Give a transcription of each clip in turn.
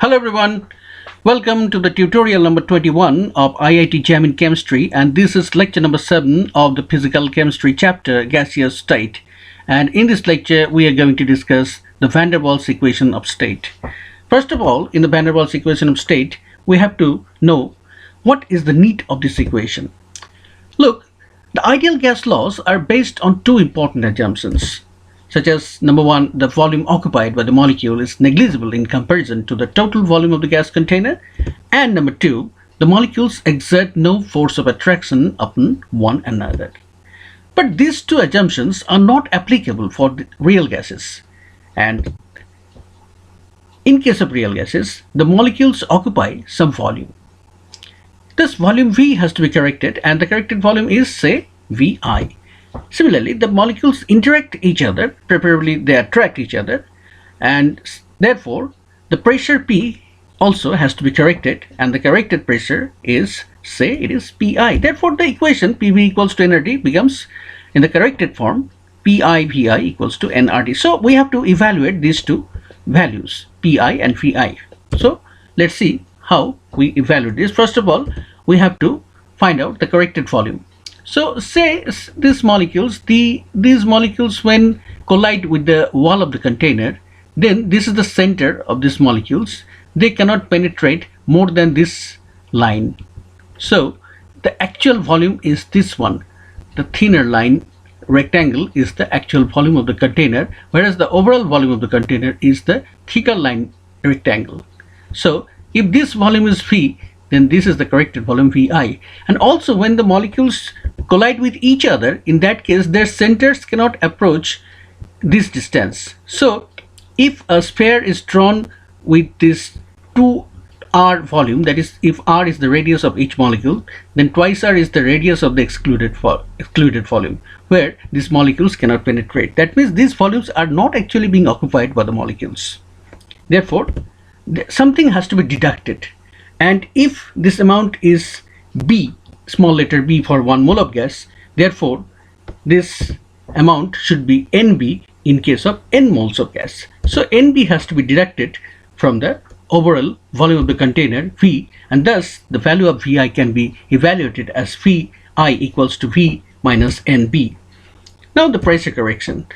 Hello everyone, welcome to the tutorial number 21 of IIT-JAM in chemistry, and this is lecture number 7 of the physical chemistry chapter gaseous state. And in this lecture we are going to discuss the van der Waals equation of state. First of all, in the van der Waals equation of state we have to know what is the need of this equation. Look, the ideal gas laws are based on two important assumptions, such as number one, the volume occupied by the molecule is negligible in comparison to the total volume of the gas container, and number two, the molecules exert no force of attraction upon one another. But these two assumptions are not applicable for the real gases, and in case of real gases, the molecules occupy some volume. This volume V has to be corrected, and the corrected volume is, say, Vi. Similarly, the molecules interact each other, preferably they attract each other, and therefore the pressure P also has to be corrected, and the corrected pressure is, say, it is Pi. Therefore, the equation PV equals to nRT becomes, in the corrected form, Pi Vi equals to nRT. So we have to evaluate these two values, Pi and Vi. So let's see how we evaluate this. First of all, we have to find out the corrected volume. So say these molecules when collide with the wall of the container, then this is the center of these molecules. They cannot penetrate more than this line. So the actual volume is this one. The thinner line rectangle is the actual volume of the container, whereas the overall volume of the container is the thicker line rectangle. So if this volume is V, then this is the corrected volume Vi. And also when the molecules collide with each other, in that case their centers cannot approach this distance. So if a sphere is drawn with this 2r volume, that is, if r is the radius of each molecule, then twice r is the radius of the excluded volume, where these molecules cannot penetrate. That means these volumes are not actually being occupied by the molecules. Therefore something has to be deducted, and if this amount is B, small letter b, for 1 mole of gas, therefore this amount should be NB in case of n moles of gas. So NB has to be deducted from the overall volume of the container V, and thus the value of Vi can be evaluated as Vi equals to V minus NB. Now the pressure correction.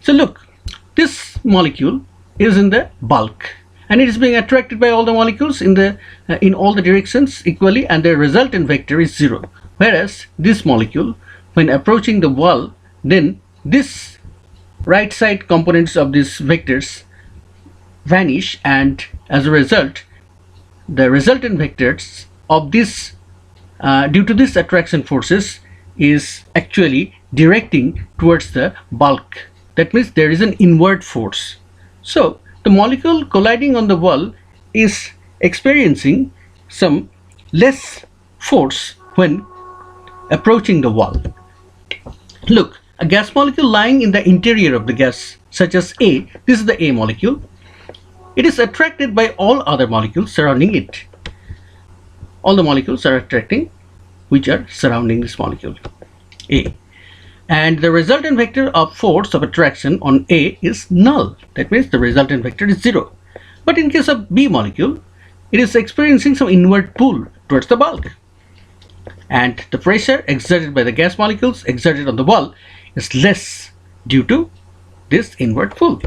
So look, this molecule is in the bulk, and it is being attracted by all the molecules in all the directions equally, and the resultant vector is 0. Whereas this molecule, when approaching the wall, then this right side components of these vectors vanish, and as a result the resultant vectors of this due to this attraction forces is actually directing towards the bulk. That means there is an inward force. So the molecule colliding on the wall is experiencing some less force when approaching the wall. Look, a gas molecule lying in the interior of the gas, such as A, this is the A molecule, it is attracted by all other molecules surrounding it. All the molecules are attracting which are surrounding this molecule A, and the resultant vector of force of attraction on A is null. That means the resultant vector is 0. But in case of B molecule, it is experiencing some inward pull towards the bulk, and the pressure exerted by the gas molecules exerted on the wall is less due to this inward pull.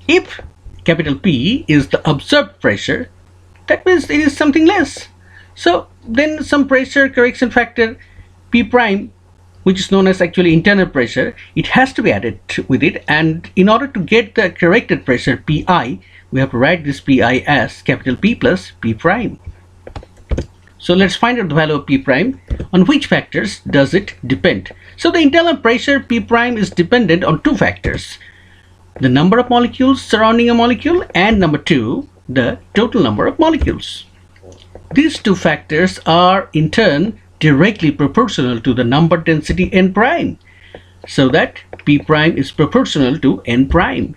If capital P is the observed pressure, that means it is something less. So then some pressure correction factor P prime, which is known as actually internal pressure, it has to be added with it, and in order to get the corrected pressure Pi, we have to write this Pi as capital P plus P prime. So let's find out the value of P prime. On which factors does it depend? So the internal pressure P prime is dependent on two factors: the number of molecules surrounding a molecule, and number two, the total number of molecules. These two factors are in turn directly proportional to the number density n prime, so that P prime is proportional to n prime,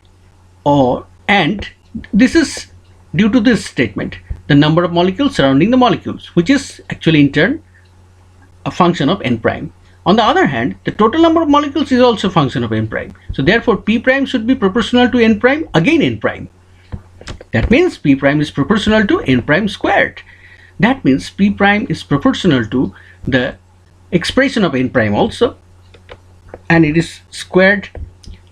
and this is due to this statement, the number of molecules surrounding the molecules, which is actually in turn a function of n prime. On the other hand, the total number of molecules is also a function of n prime. So therefore P prime should be proportional to n prime, again n prime. That means P prime is proportional to N prime squared. That means P prime is proportional to the expression of N prime also, and it is squared.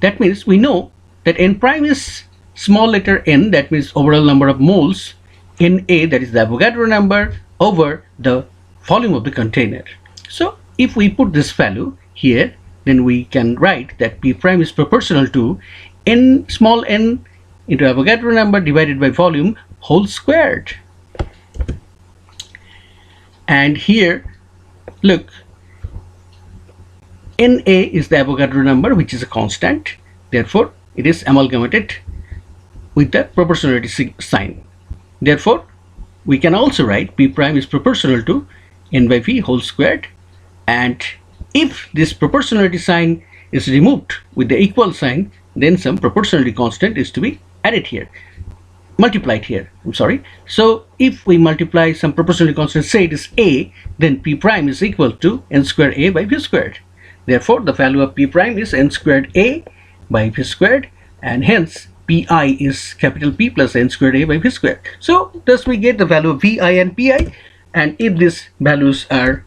That means we know that N prime is small letter n, that means overall number of moles, Na, that is the Avogadro number, over the volume of the container. So if we put this value here, then we can write that P prime is proportional to n small n into Avogadro number divided by volume whole squared. And here, look, Na is the Avogadro number, which is a constant. Therefore, it is amalgamated with the proportionality sign. Therefore, we can also write P prime is proportional to N by V whole squared. And if this proportionality sign is removed with the equal sign, then some proportionality constant is to be added here, multiplied here, I'm sorry. So if we multiply some proportionality constant, say it is A, then P prime is equal to N squared A by V squared. Therefore, the value of P prime is N squared A by V squared, and hence Pi is capital P plus N squared A by V squared. So thus we get the value of Vi and Pi, and if these values are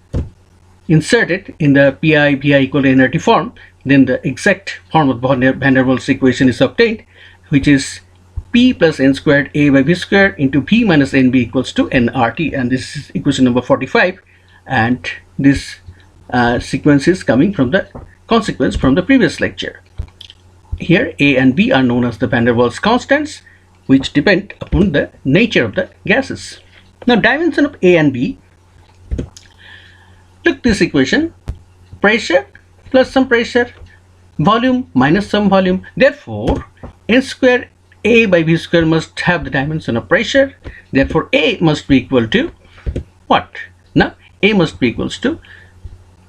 inserted in the Pi equal to nRT form, then the exact form of van der Waals equation is obtained, which is P plus N squared A by V squared into P minus NB equals to nRT, and this is equation number 45, and this sequence is coming from the consequence from the previous lecture. Here A and B are known as the van der Waals constants, which depend upon the nature of the gases. Now, dimension of A and B. Look this equation, pressure plus some pressure, volume minus some volume. Therefore, N squared A by V squared must have the dimension of pressure. Therefore, A must be equal to what? Now, A must be equals to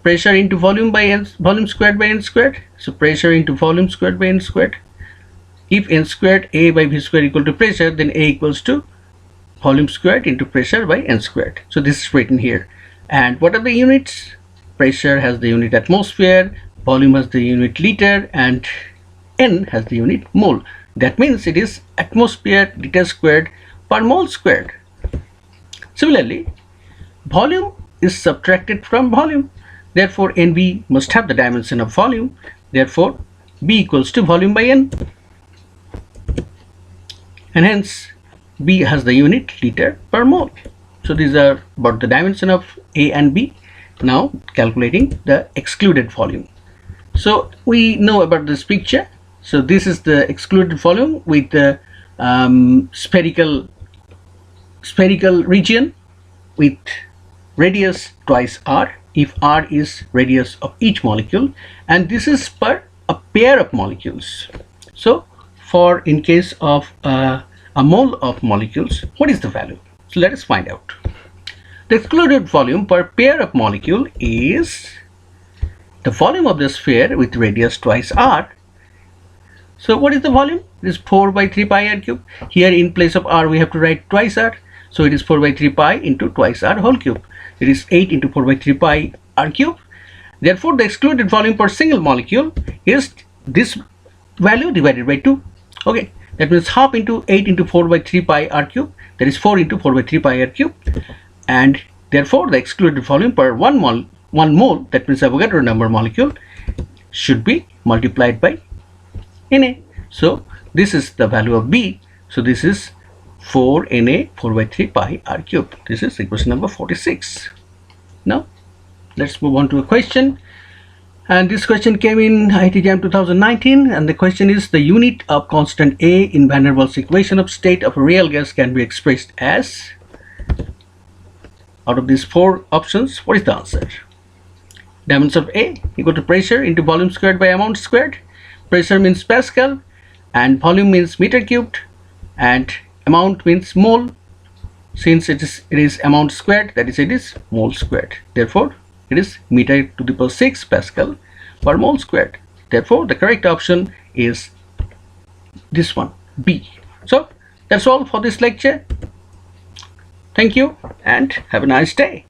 pressure into volume by N, volume squared by N squared. So pressure into volume squared by N squared. If N squared A by V squared equal to pressure, then A equals to volume squared into pressure by N squared. So this is written here. And what are the units? Pressure has the unit atmosphere, volume has the unit liter, and N has the unit mole. That means it is atmosphere liter squared per mole squared. Similarly, volume is subtracted from volume. Therefore, NB must have the dimension of volume. Therefore, B equals to volume by N. And hence, B has the unit liter per mole. So these are about the dimension of A and B. Now, calculating the excluded volume. So we know about this picture. So this is the excluded volume with the spherical region with radius twice r, if r is radius of each molecule, and this is per a pair of molecules. So for in case of a mole of molecules, what is the value? So let us find out. The excluded volume per pair of molecule is the volume of the sphere with radius twice r. So what is the volume? It is 4 by 3 pi r cube. Here in place of r we have to write twice r. So it is 4 by 3 pi into twice r whole cube. It is 8 into 4 by 3 pi r cube. Therefore, the excluded volume per single molecule is this value divided by 2. Okay, that means half into 8 into 4 by 3 pi r cube. That is 4 into 4 by 3 pi r cube. And therefore, the excluded volume per one mole, that means Avogadro number molecule, should be multiplied by Na. So this is the value of B. So this is 4 Na 4 by 3 pi r cube. This is equation number 46. Now let's move on to a question, and this question came in IIT-JAM 2019, and the question is: the unit of constant A in van der Waals equation of state of a real gas can be expressed as. Out of these four options, what is the answer? Dimension of A equal to pressure into volume squared by amount squared. Pressure means Pascal, and volume means meter cubed, and amount means mole. Since it is amount squared, that is, it is mole squared. Therefore, it is meter to the power 6 Pascal per mole squared. Therefore, the correct option is this one, B. So that's all for this lecture. Thank you and have a nice day.